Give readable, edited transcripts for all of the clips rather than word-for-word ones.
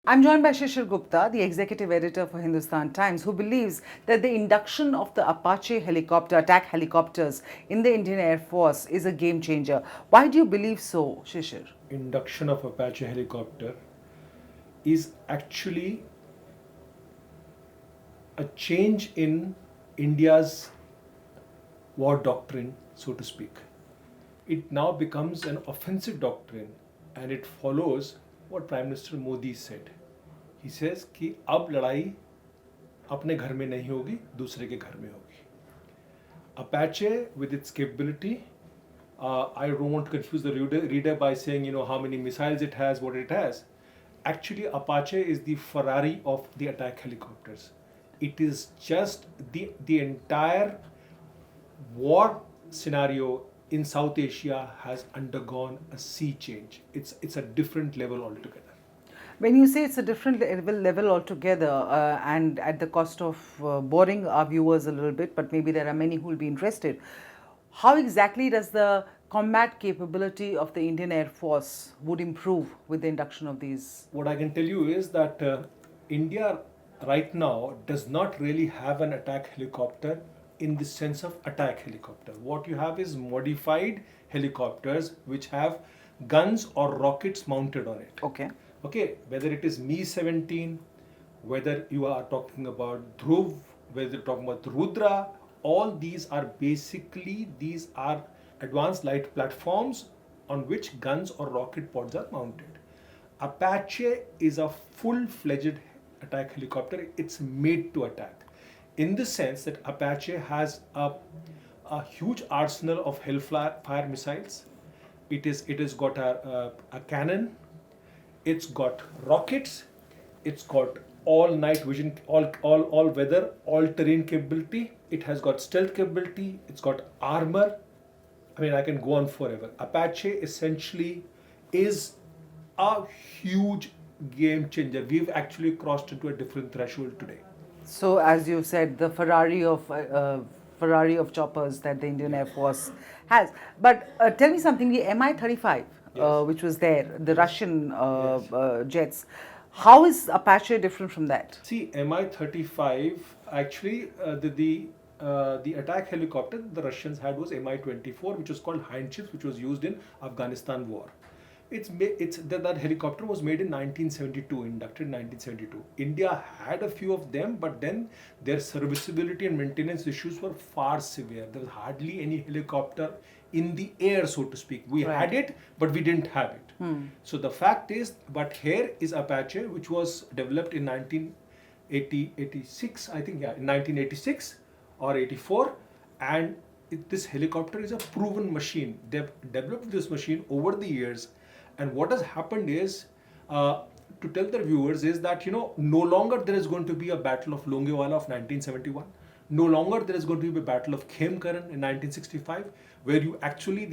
I'm joined by Shishir Gupta, the executive editor for Hindustan Times, who believes that the induction of the Apache helicopter, attack helicopters in the Indian Air Force is a game changer. Why do you believe so, Shishir? Induction of Apache helicopter is actually a change in India's war doctrine, so to speak. It now becomes an offensive doctrine and it follows what Prime Minister Modi said. He says कि अब लड़ाई अपने घर में नहीं होगी, दूसरे के घर में होगी. Apache with its capability, I don't want to confuse the reader by saying how many missiles it has, what it has. Actually, Apache is the Ferrari of the attack helicopters. It is just the entire war scenario in South Asia has undergone a sea change. It's a different level altogether. When you say it's a different level altogether, and at the cost of boring our viewers a little bit, but maybe there are many who will be interested, how exactly does the combat capability of the Indian Air Force would improve with the induction of these? What I can tell you is that India right now does not really have an attack helicopter in the sense of attack helicopter. What you have is modified helicopters which have guns or rockets mounted on it. Okay, whether it is Mi-17, whether you are talking about Dhruv, whether you're talking about Rudra, all these are advanced light platforms on which guns or rocket pods are mounted. Apache is a full-fledged attack helicopter. It's made to attack. In the sense that Apache has a huge arsenal of Hellfire missiles. It has got a cannon. It's got rockets. It's got all night vision, all weather, all terrain capability. It has got stealth capability. It's got armor. I mean, I can go on forever. Apache essentially is a huge game changer. We've actually crossed into a different threshold today. So, as you said, the Ferrari of choppers that the Indian Air Force has. But tell me something: the Mi-35, which was there, the Russian jets. How is Apache different from that? See, Mi-35 actually the attack helicopter the Russians had was Mi-24, which was called Hindustan, which was used in Afghanistan war. That helicopter was made in 1972, inducted in 1972. India had a few of them, but then their serviceability and maintenance issues were far severe. There was hardly any helicopter in the air, so to speak. We had it, but we didn't have it. So the fact is, but here is Apache, which was developed in 1986, I think, in 1986 or 84, and this helicopter is a proven machine. They've developed this machine over the years. And what has happened is, to tell the viewers, is that no longer there is going to be a battle of Longewala of 1971. No longer there is going to be a battle of Khemkaran in 1965, where the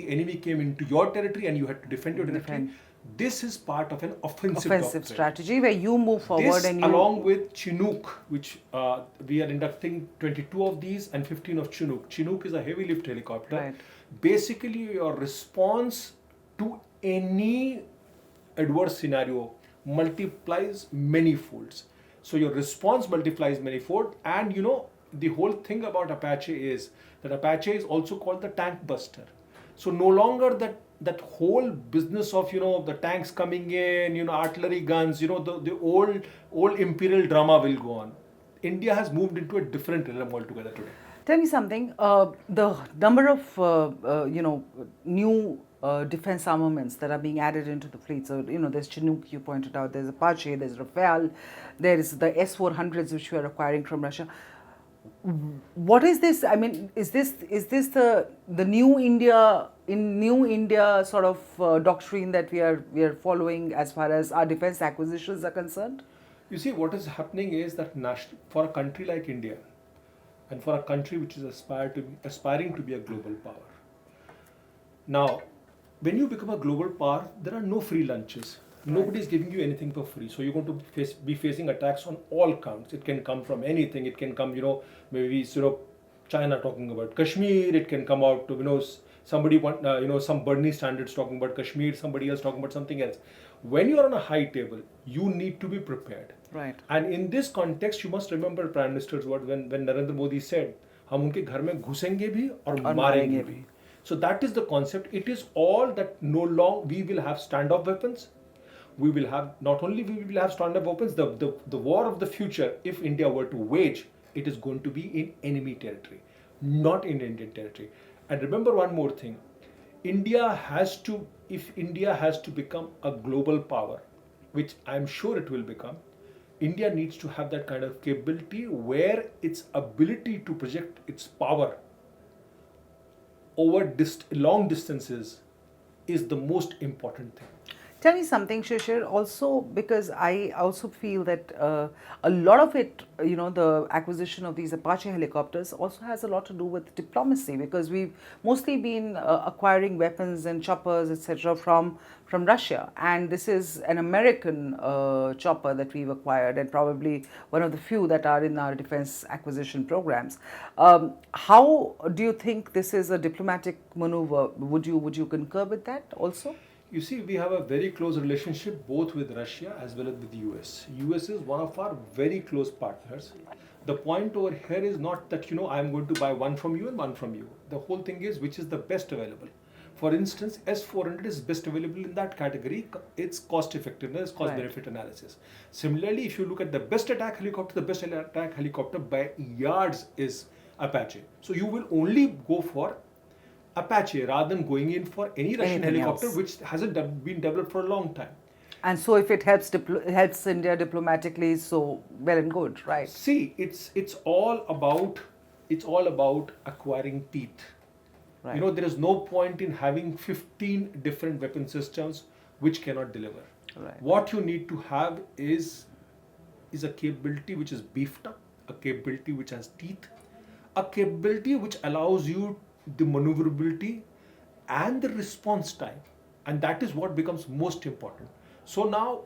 enemy came into your territory and you had to defend your territory. This is part of an offensive strategy where you move forward along with Chinook, which we are inducting 22 of these and 15 of Chinook. Chinook is a heavy lift helicopter. Right. Basically, your response to any adverse scenario multiplies many folds. So your response multiplies many fold, and the whole thing about Apache is that Apache is also called the tank buster. So no longer that whole business of the tanks coming in, artillery guns, the old imperial drama will go on. India has moved into a different realm altogether today. Tell me something. The number of new defense armaments that are being added into the fleet. So there's Chinook, you pointed out. There's Apache. There's Rafale. There is the S-400s which we are acquiring from Russia. What is this? I mean, is this the new India sort of doctrine that we are following as far as our defense acquisitions are concerned? You see, what is happening is that for a country like India, and for a country which is aspiring to be a global power. Now, when you become a global power, there are no free lunches. Nobody is giving you anything for free. So you're going to be facing attacks on all counts. It can come from anything. It can come, maybe China talking about Kashmir. It can come out to, some Bernie standards talking about Kashmir, somebody else talking about something else. When you are on a high table, you need to be prepared. Right. And in this context, you must remember Prime Minister's word when Narendra Modi said, हम उनके घर में घुसेंगे भी और मारेंगे भी. So that is the concept. It is all that no long we will have standoff weapons. We will have, not only we will have standoff weapons, the war of the future, if India were to wage, it is going to be in enemy territory, not in Indian territory. And remember one more thing. If India has to become a global power, which I'm sure it will become, India needs to have that kind of capability where its ability to project its power over long distances is the most important thing. Tell me something, Shishir, also because I also feel that a lot of it, the acquisition of these Apache helicopters also has a lot to do with diplomacy, because we've mostly been acquiring weapons and choppers, etc. from Russia, and this is an American chopper that we've acquired, and probably one of the few that are in our defense acquisition programs. How do you think this is a diplomatic maneuver? Would you concur with that also? You see, we have a very close relationship both with Russia as well as with the US. US is one of our very close partners. The point over here is not that, I'm going to buy one from you and one from you. The whole thing is which is the best available. For instance, S-400 is best available in that category. It's cost effectiveness, cost benefit analysis. Similarly, if you look at the best attack helicopter by yards is Apache. So you will only go for Apache rather than going in for any Russian helicopter which hasn't been developed for a long time. And so if it helps India diplomatically, so well and good, right? See, it's all about acquiring teeth. Right. There is no point in having 15 different weapon systems which cannot deliver. Right. What you need to have is a capability which is beefed up, a capability which has teeth, a capability which allows you the maneuverability and the response time, and that is what becomes most important. So now,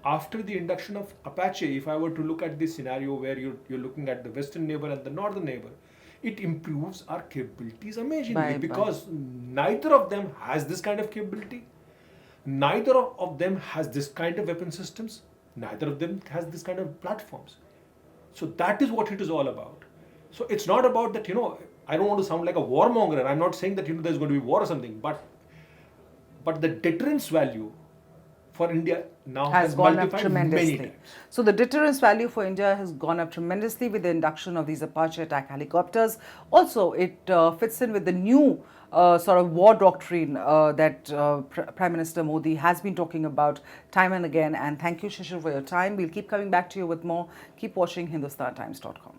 after the induction of Apache, if I were to look at this scenario where you're looking at the western neighbor and the northern neighbor, it improves our capabilities amazingly, because neither of them has this kind of capability, neither of them has this kind of weapon systems, neither of them has this kind of platforms. So that is what it is all about. So it's not about that, I don't want to sound like a warmonger, and I'm not saying that there's going to be war or something, but the deterrence value for India now has gone up multiplied tremendously. many times. So the deterrence value for India has gone up tremendously with the induction of these Apache attack helicopters. Also, it fits in with the new sort of war doctrine that Prime Minister Modi has been talking about time and again. And thank you, Shishir, for your time. We'll keep coming back to you with more. Keep watching HindustanTimes.com.